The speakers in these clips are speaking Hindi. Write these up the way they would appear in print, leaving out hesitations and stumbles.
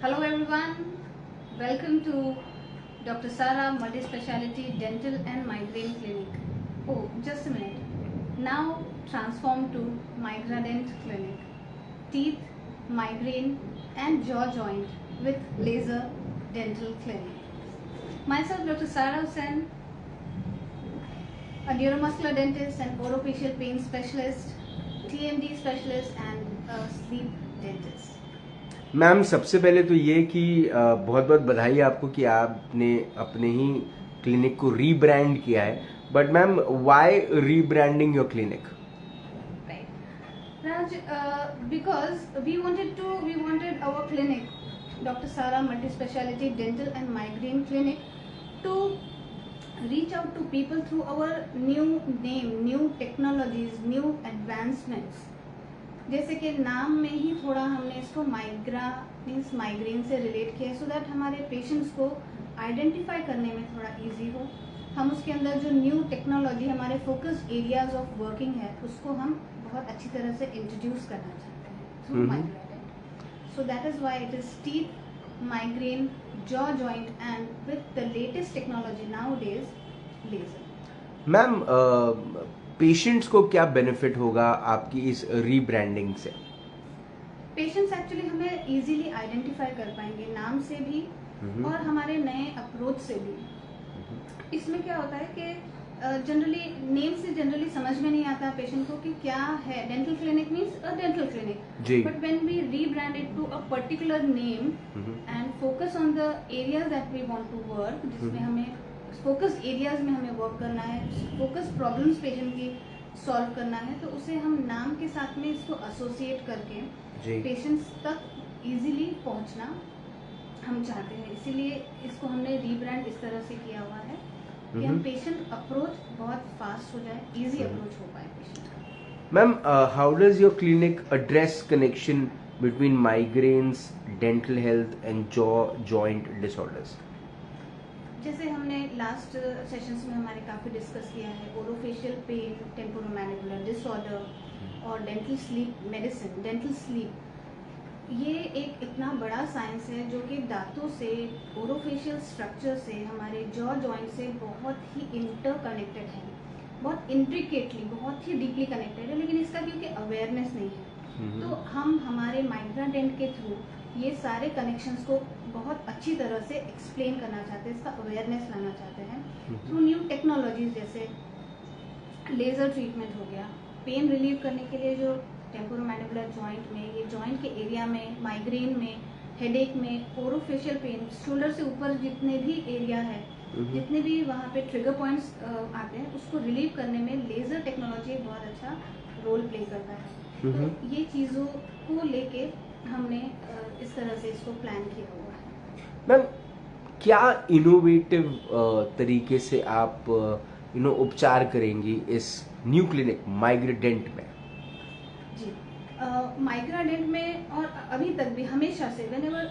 Hello everyone, welcome to Dr. Sara Multi-Speciality Dental and Migraine Clinic. Oh, just a minute. Now transform to Migradent Clinic. Teeth, migraine and jaw joint with laser dental clinic. Myself Dr. Sara Hussain, a neuromuscular dentist and orofacial pain specialist, TMD specialist and a sleep dentist. Ma'am सबसे पहले तो ये कि बहुत बहुत बधाई है आपको कि आपने अपने ही क्लिनिक को रीब्रांड किया है. But ma'am why rebranding your clinic? Raj, because we wanted our clinic, Dr. Sara Multi-Speciality Dental and Migraine Clinic, to reach out to people through our new name, new technologies, new advancements. जैसे कि नाम में ही थोड़ा हमने इसको माइग्रेन से रिलेट किया है, सो दैट हमारे पेशेंट्स को आइडेंटिफाई करने में थोड़ा इजी हो. हम उसके अंदर जो न्यू टेक्नोलॉजी हमारे फोकस एरियाज ऑफ वर्किंग है उसको हम बहुत अच्छी तरह से इंट्रोड्यूस करना चाहते हैं through migraine. So that is why it is teeth, migraine, jaw joint and with the latest technology nowadays laser. Ma'am patients को क्या बेनिफिट होगा आपकी इस रीब्रांडिंग से? पेशेंट्स एक्चुअली हमें इजीली आइडेंटिफाई कर पाएंगे नाम से भी और हमारे नए अप्रोच से भी. इसमें क्या होता है कि जनरली समझ में नहीं आता पेशेंट को कि क्या है. Dental clinic means a dental clinic, but when we rebrand it to a particular name and focus on the areas that we want to work, जिसमें हमें फोकस एरियाज में हमें वर्क करना है, फोकस प्रॉब्लम्स पेशेंट की सॉल्व करना है, तो उसे हम नाम के साथ में इसको एसोसिएट करके पेशेंट्स तक इजीली पहुंचना हम चाहते हैं. इसीलिए इसको हमने रीब्रांड इस तरह से किया हुआ है कि हम पेशेंट अप्रोच बहुत फास्ट हो जाए, इजी अप्रोच हो पाए पेशेंट का. Ma'am how does your clinic address connection between migraines, dental health and jaw joint disorders? जैसे हमने लास्ट सेशंस में हमारे काफ़ी डिस्कस किया है, ओरोफेशियल पेन, टेम्पोरोमैंडिबुलर डिसऑर्डर और dental sleep medicine. Dental sleep ये एक इतना बड़ा साइंस है जो कि दांतों से, ओरोफेशियल स्ट्रक्चर से, हमारे जॉ जॉइंट से बहुत ही इंटरकनेक्टेड है, बहुत इंट्रिकेटली, बहुत ही डीपली कनेक्टेड है. लेकिन इसका क्योंकि अवेयरनेस नहीं है, तो हम हमारे माइग्राडेंट के थ्रू ये सारे कनेक्शंस को बहुत अच्छी तरह से एक्सप्लेन करना चाहते हैं, इसका अवेयरनेस लाना चाहते हैं थ्रू न्यू टेक्नोलॉजीज. जैसे लेज़र ट्रीटमेंट हो गया, पेन रिलीव करने के लिए जो टेम्पोरोमैंडिबुलर जॉइंट में, ये जॉइंट के एरिया में, माइग्रेन में, हेडेक में, ओरोफेशियल पेन, शोल्डर से ऊपर जितने भी एरिया है, जितने भी वहाँ पे ट्रिगर पॉइंट्स आते हैं, उसको रिलीव करने में लेज़र टेक्नोलॉजी एक बहुत अच्छा रोल प्ले करता है. तो ये चीज़ों को लेके हमने इस तरह से इसको प्लान किया हुआ है. मैम क्या इनोवेटिव तरीके से आप उपचार करेंगी इस न्यू क्लिनिक माइग्राडेंट में? जी, माइग्राडेंट में और अभी तक भी हमेशा से whenever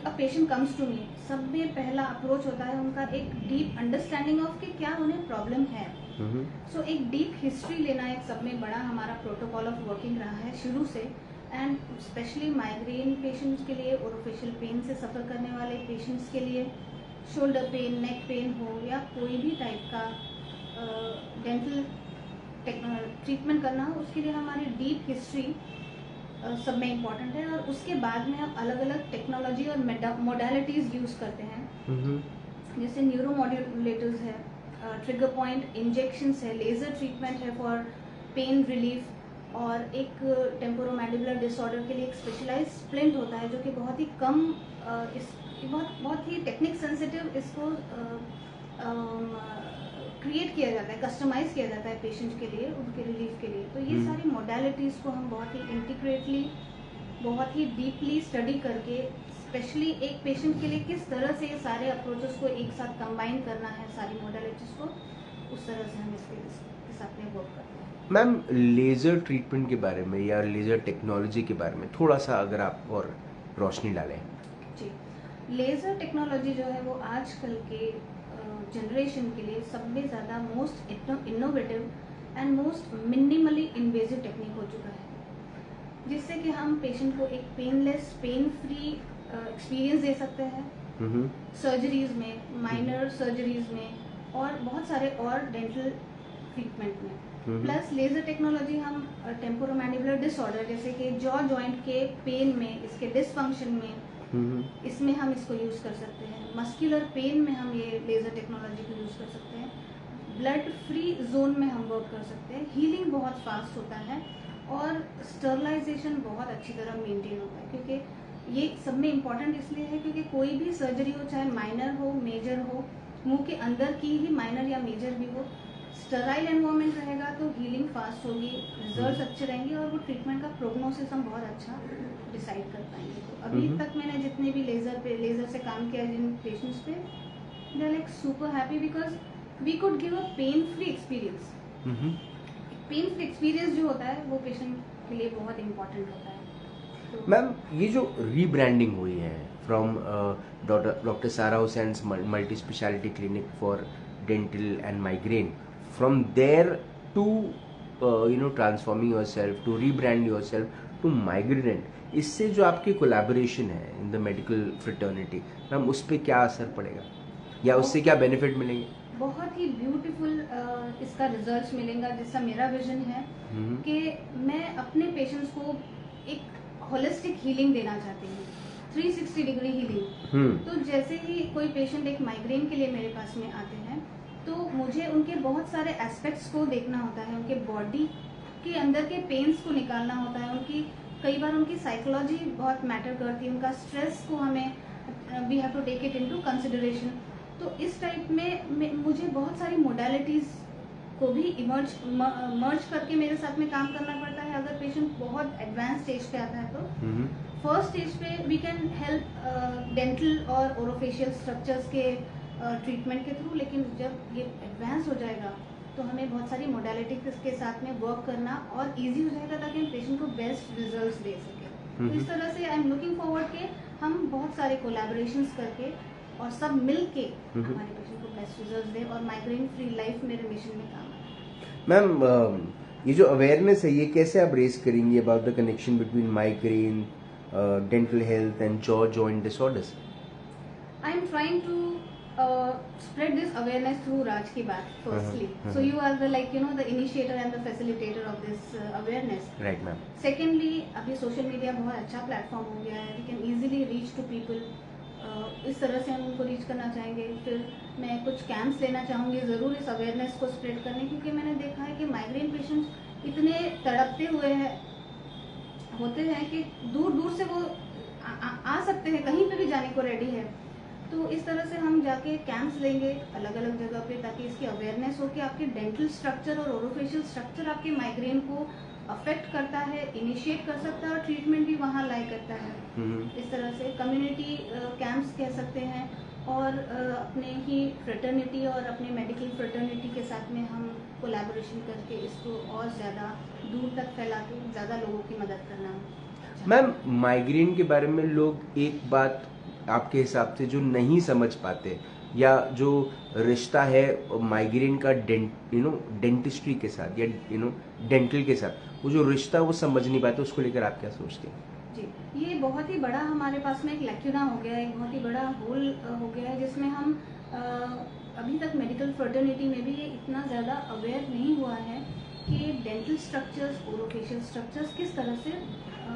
a patient comes to me, सब में पहला अप्रोच होता है उनका एक डीप अंडरस्टैंडिंग ऑफ कि क्या उन्हें प्रॉब्लम है. सो एक डीप हिस्ट्री लेना एक सब में बड़ा हमारा प्रोटोकॉल ऑफ वर्किंग रहा है शुरू से. एंड स्पेशली माइग्रेन पेशेंट्स के लिए, ओरोफेशियल पेन से सफ़र करने वाले पेशेंट्स के लिए, शोल्डर पेन, नेक पेन हो या कोई भी टाइप का डेंटल ट्रीटमेंट करना हो, उसके लिए हमारी डीप हिस्ट्री सब में इम्पॉर्टेंट है. और उसके बाद में हम अलग अलग टेक्नोलॉजी और मोडालिटीज़ यूज़ करते हैं, जैसे न्यूरो मॉड्यूलेटर्स है, ट्रिगर पॉइंट इंजेक्शंस है, लेज़र ट्रीटमेंट है फॉर पेन रिलीफ, और एक टेम्पोरोमैंडिबुलर डिसऑर्डर के लिए एक स्पेशलाइज्ड स्प्लिंट होता है जो कि बहुत ही कम बहुत ही टेक्निक सेंसिटिव इसको क्रिएट किया जाता है, कस्टमाइज किया जाता है पेशेंट के लिए, उनके रिलीफ के लिए. तो ये सारी मोडालिटीज़ को हम बहुत ही इंटीग्रेटली, बहुत ही डीपली स्टडी करके, स्पेशली एक पेशेंट के लिए किस तरह से ये सारे अप्रोचेस को एक साथ कंबाइन करना है, सारी मोडालिटीज़ को, उस तरह से हम इसके साथ में वर्क करते हैं. मैम लेज़र ट्रीटमेंट के बारे में या लेज़र टेक्नोलॉजी के बारे में थोड़ा सा अगर आप और रोशनी डालें. जी, लेज़र टेक्नोलॉजी जो है वो आजकल के जनरेशन के लिए सब में ज़्यादा most innovative and most minimally invasive technique हो चुका है, जिससे कि हम पेशेंट को एक पेनलेस, पेन फ्री एक्सपीरियंस दे सकते हैं सर्जरीज में, माइनर सर्जरीज में और बहुत सारे और डेंटल ट्रीटमेंट में। प्लस लेजर टेक्नोलॉजी हम टेम्पोरोमैंडिबुलर डिसऑर्डर जैसे कि जॉ जॉइंट के पेन में, इसके डिसफंक्शन में, इसमें हम इसको यूज कर सकते हैं। मस्कुलर पेन में हम ये लेजर टेक्नोलॉजी को यूज कर सकते हैं। ब्लड फ्री जोन में हम वर्क कर सकते हैं। हीलिंग बहुत फास्ट होता है और स्टरलाइजेशन बहुत अच्छी तरह मेंटेन होता है, क्योंकि ये सब में इम्पोर्टेंट इसलिए है क्योंकि कोई भी सर्जरी हो, चाहे माइनर हो मेजर हो, मुंह के अंदर की ही माइनर या मेजर भी हो, स्टराइल एनवायरनमेंट रहेगा तो हीलिंग फास्ट होगी, रिजल्ट्स अच्छे रहेंगे और वो ट्रीटमेंट का प्रोग्नोसिस हम बहुत अच्छा डिसाइड कर पाएंगे। तो अभी तक मैंने जितने भी लेजर से काम किया जिन पेशेंट्स पे, they are like super happy because we could give a pain free experience. Pain free experience जो होता है वो पेशेंट के लिए बहुत इम्पोर्टेंट होता है। तो मैम ये जो रीब्रांडिंग हुई है from doctor Sara Hussain's multi specialty clinic for dental and migraine, from there to transforming yourself to rebrand yourself to migraine, इससे जो आपकी कोलैबोरेशन है in the medical fraternity, ma'am उस पर क्या असर पड़ेगा या उससे क्या बेनिफिट मिलेंगे? बहुत ही ब्यूटीफुल इसका रिजल्ट्स मिलेगा, जिसका मेरा विजन है कि मैं अपने पेशेंट्स को एक होलिस्टिक हीलिंग देना चाहती हूँ, 360 डिग्री हीलिंग। तो जैसे ही कोई पेशेंट एक माइग्रेन के लिए मेरे पास में आते हैं तो मुझे उनके बहुत सारे एस्पेक्ट्स को देखना होता है, उनके बॉडी के अंदर के पेन्स को निकालना होता है, उनकी कई बार उनकी साइकोलॉजी बहुत मैटर करती है, उनका स्ट्रेस को हमें we have to take it into consideration. तो इस टाइप में मुझे बहुत सारी मोडालिटीज को भी मर्ज करके मेरे साथ में काम करना पड़ता है। अगर पेशेंट बहुत एडवांस स्टेज पे आता है तो फर्स्ट स्टेज पे वी कैन हेल्प डेंटल और ओरोफेशियल स्ट्रक्चर्स के ट्रीटमेंट के थ्रू, लेकिन जब ये एडवांस हो जाएगा तो हमें बहुत सारी मोडालिटी के साथ में वर्क करना और इजी हो जाएगा ताकि हम पेशेंट को बेस्ट रिजल्ट्स दे सकें। तो इस तरह से आई एम लुकिंग फॉरवर्ड के हम बहुत सारे कोलैबोरेशंस करके और सब मिल के हमारे पेशेंट को बेस्ट रिजल्ट्स दें और माइग्रेन फ्री लाइफ मेरे मिशन में काम आए। मैम ये जो अवेयरनेस है ये कैसे आप रेज करेंगी about the connection between migraine, dental health and jaw joint disorders? I am trying to spread this awareness through Raj Ki Baat firstly. So you are the the initiator and the facilitator of this awareness. Right, ma'am. Secondly, अभी social media बहुत अच्छा platform हो गया है, we can easily reach to people. इस तरह से हम उनको रीच करना चाहेंगे। फिर मैं कुछ कैंप्स लेना चाहूँगी ज़रूर इस अवेयरनेस को स्प्रेड करने, क्योंकि मैंने देखा है कि माइग्रेन पेशेंट्स इतने तड़पते हुए होते हैं कि दूर दूर से वो आ सकते हैं, कहीं पे भी जाने को रेडी है। तो इस तरह से हम जाके कैंप्स लेंगे अलग अलग जगह पे, ताकि इसकी अवेयरनेस हो कि आपके डेंटल स्ट्रक्चर और ओरोफेशियल स्ट्रक्चर आपके माइग्रेन को अफेक्ट करता है, इनिशिएट कर सकता है और ट्रीटमेंट भी वहाँ लाई करता है। इस तरह से कम्युनिटी कैंप्स कह सकते हैं और अपने ही फ्रेटर्निटी और अपने मेडिकल फ्रेटर्निटी के साथ में हम कोलैबोरेशन करके इसको और ज़्यादा दूर तक फैला के ज़्यादा लोगों की मदद करना। मैम माइग्रेन के बारे में लोग एक बात आपके हिसाब से जो नहीं समझ पाते, या जो रिश्ता है माइग्रेन का डेंटिस्ट्री के साथ या डेंटल के साथ, वो जो रिश्ता वो समझ नहीं पाते, उसको लेकर आप क्या सोचते हैं? जी, ये बहुत ही बड़ा हमारे पास में एक लैक्यूना हो गया है, एक बहुत ही बड़ा होल हो गया है, जिसमें हम अभी तक मेडिकल फ्रेटर्निटी में भी ये इतना ज़्यादा अवेयर नहीं हुआ है कि डेंटल स्ट्रक्चर्स, ओरोफेशियल स्ट्रक्चर्स किस तरह से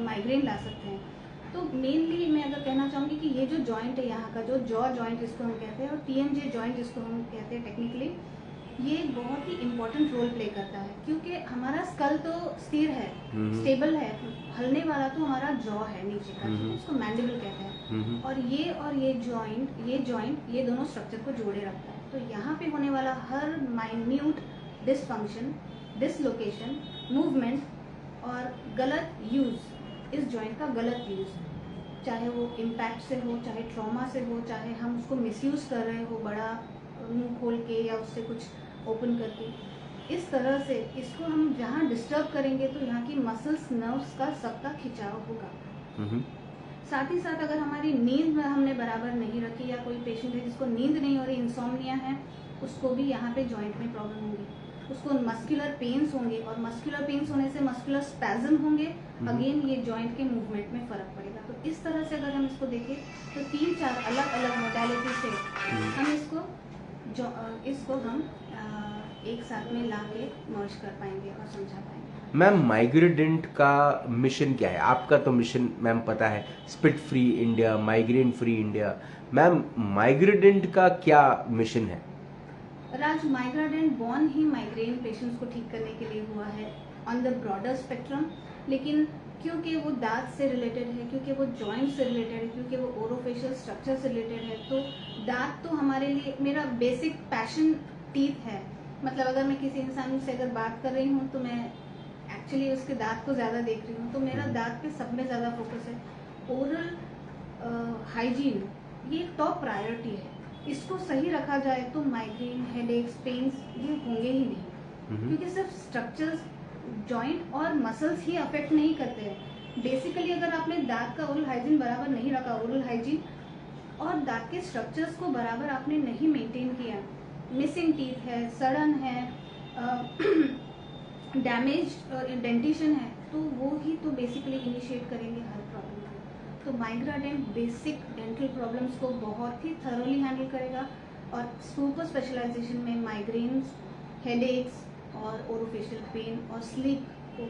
माइग्रेन ला सकते हैं। तो मेनली मैं अगर कहना चाहूँगी कि ये जो जॉइंट है यहाँ का, जो जॉ जॉइंट जिसको हम कहते हैं और TMJ जॉइंट जिसको हम कहते हैं टेक्निकली, ये बहुत ही इम्पोर्टेंट रोल प्ले करता है, क्योंकि हमारा स्कल तो स्थिर है, स्टेबल है, हलने वाला तो हमारा जॉ है नीचे का, इसको मैंडिबल कहते हैं। और ये जॉइंट ये दोनों स्ट्रक्चर को जोड़े रखता है। तो यहाँ पे होने वाला हर माइन्यूट डिसफंक्शन, डिसलोकेशन, मूवमेंट और गलत यूज, इस जॉइंट का गलत यूज, चाहे वो इम्पैक्ट से हो, चाहे ट्रॉमा से हो, चाहे हम उसको मिसयूज कर रहे हो बड़ा मुंह खोल के या उससे कुछ ओपन करके, इस तरह से इसको हम जहाँ डिस्टर्ब करेंगे तो यहाँ की मसल्स, नर्व्स का सबका खिंचाव होगा। साथ ही साथ अगर हमारी नींद हमने बराबर नहीं रखी, या कोई पेशेंट है जिसको नींद नहीं हो रही, इंसोम्निया है, उसको भी यहाँ पे जॉइंट में प्रॉब्लम होगी, उसको मस्कुलर पेन्स होंगे और मस्कुलर पेन्स होने से मस्कुलर स्पैज्म होंगे, अगेन ये जॉइंट के मूवमेंट में फर्क पड़ेगा। तो इस तरह से अगर हम इसको देखें तो 3-4 अलग अलग मोडालिटी से हम इसको हम एक साथ में ला के मर्ज कर पाएंगे और समझा पाएंगे। मैम माइग्रेडेंट का मिशन क्या है? आपका तो मिशन मैम पता है, spit free India, migraine free India. Ma'am migradent का क्या मिशन है? राज, माइग्रेडेंट बॉर्न ही माइग्रेन पेशेंट्स को ठीक करने के लिए हुआ है ऑन द ब्रॉडर स्पेक्ट्रम, लेकिन क्योंकि वो दांत से रिलेटेड है, क्योंकि वो जॉइंट से रिलेटेड है, क्योंकि वो ओरोफेशियल स्ट्रक्चर से रिलेटेड है, तो दांत तो हमारे लिए मेरा बेसिक पैशन टीथ है। मतलब अगर मैं किसी इंसान से अगर बात कर रही हूँ तो मैं एक्चुअली उसके दांत को ज्यादा देख रही हूँ, तो मेरा दांत पे सब में ज्यादा फोकस है। ओरल हाइजीन ये टॉप प्रायोरिटी है, इसको सही रखा जाए तो माइग्रेन, हेडेक्स, पेन्स ये होंगे ही नहीं, क्योंकि सिर्फ स्ट्रक्चर्स, जॉइंट और मसल्स ही अफेक्ट नहीं करते हैं। बेसिकली अगर आपने दांत का ओरल हाइजीन बराबर नहीं रखा, ओरल हाइजीन और दांत के स्ट्रक्चर्स को बराबर आपने नहीं मेंटेन किया, मिसिंग टीथ है, सड़न है, डैमेज डेंटिशन है, तो वो ही तो बेसिकली इनिशिएट करेंगे हर प्रॉब्लम को। तो माइग्रेडेंट बेसिक डेंटल प्रॉब्लम्स को बहुत ही थरोली हैंडल करेगा और सुपर स्पेशलाइजेशन में माइग्रेन्स, हेडेक्स और ओरोफेशियल पेन और स्लीप को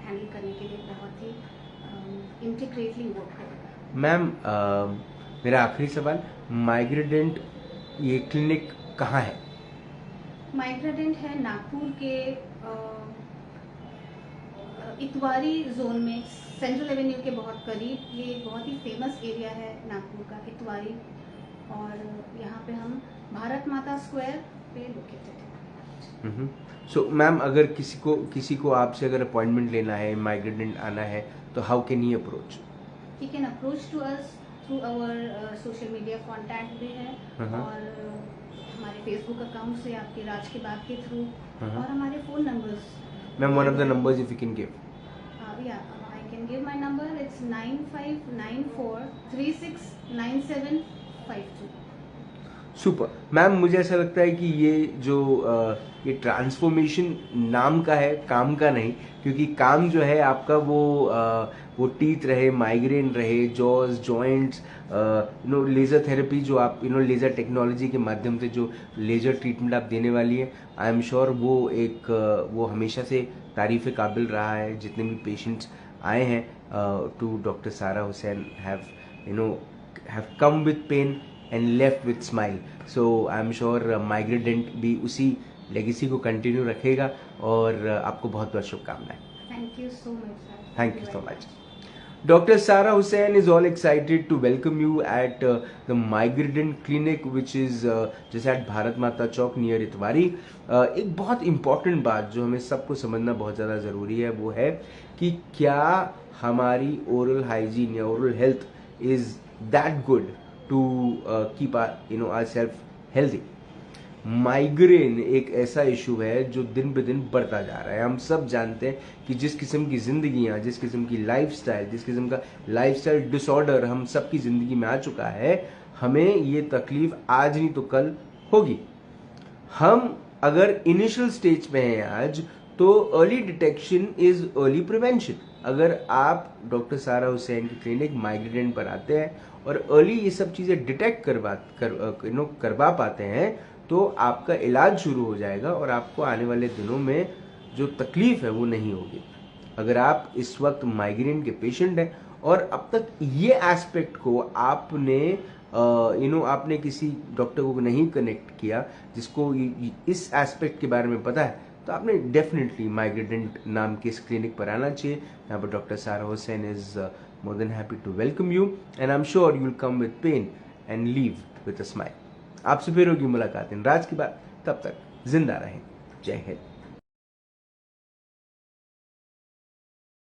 हैंडल करने के लिए बहुत ही इंटीग्रेटली वर्क करेगा। मैम मेरा आखिरी सवाल, माइग्रेडेंट ये क्लिनिक कहाँ है? माइग्रेडेंट है नागपुर के इतवारी जोन में, सेंट्रल एवेन्यू के बहुत करीब। ये एक बहुत ही फेमस एरिया है नागपुर का, इतवारी, और यहाँ पे हम भारत माता स्क्वायर पे लोकेटेड है। सो मैम अगर किसी को आपसे अगर अपॉइंटमेंट लेना है, माइग्रेडेंट आना है, तो how can he approach? He can approach to us through our social media contact भी है, और हमारे फेसबुक अकाउंट से, आपके राज के बाग के थ्रू, और हमारे phone numbers. Ma'am one of the numbers if you can give. I can give my number. It's 9594 369752. Super ma'am, मुझे ऐसा लगता है कि ये जो ये ट्रांसफॉर्मेशन नाम का है, काम का नहीं, क्योंकि काम जो है आपका वो टीथ रहे, माइग्रेन रहे, जॉज, जॉइंट्स, लेजर थेरेपी जो आप लेजर टेक्नोलॉजी के माध्यम से जो लेजर ट्रीटमेंट आप देने वाली है, आई एम श्योर वो हमेशा से तारीफ़ काबिल रहा है। जितने भी पेशेंट्स आए हैं to doctor Sara Hussain have come with pain and left with smile. So I am sure माइग्रेडेंट भी उसी लेगेसी को कंटिन्यू रखेगा, और आपको बहुत बहुत शुभकामनाएं। Thank you so much, sir. Thank you so much. Dr. Sara Hussain is all excited to welcome you at the Migraident Clinic, which is just at Bharat Mata Chowk near Itwari. एक बहुत इम्पॉर्टेंट बात जो हमें सबको समझना बहुत ज़्यादा ज़रूरी है, वो है कि क्या हमारी ओरल हाइजीन या oral health is that good to keep our self healthy. Migraine एक ऐसा इशू है जो दिन ब दिन बढ़ता जा रहा है। हम सब जानते हैं कि जिस किस्म की जिंदगियां, जिस किस्म की लाइफस्टाइल, जिस किस्म का लाइफस्टाइल डिसऑर्डर हम सब की जिंदगी में आ चुका है, हमें ये तकलीफ आज नहीं तो कल होगी। हम अगर इनिशियल स्टेज पे हैं आज, तो early detection is early prevention. अगर आप डॉक्टर सारा हुसैन की क्लिनिक माइग्रेडेंट पर आते हैं और अर्ली ये सब चीज़ें डिटेक्ट करवा पाते हैं, तो आपका इलाज शुरू हो जाएगा और आपको आने वाले दिनों में जो तकलीफ है वो नहीं होगी। अगर आप इस वक्त माइग्रेन के पेशेंट हैं और अब तक ये एस्पेक्ट को आपने किसी डॉक्टर को नहीं कनेक्ट किया जिसको इस एस्पेक्ट के बारे में पता है, तो आपने डेफिनेटली माइग्रेडेंट नाम के इस क्लिनिक पर आना चाहिए। यहाँ पर doctor Sara Hussain is more than happy to welcome you, and I am sure you will come with pain and leave with a smile. आपसे फिर होगी मुलाकात इन राज की बात, तब तक जिंदा रहें। जय हिंद।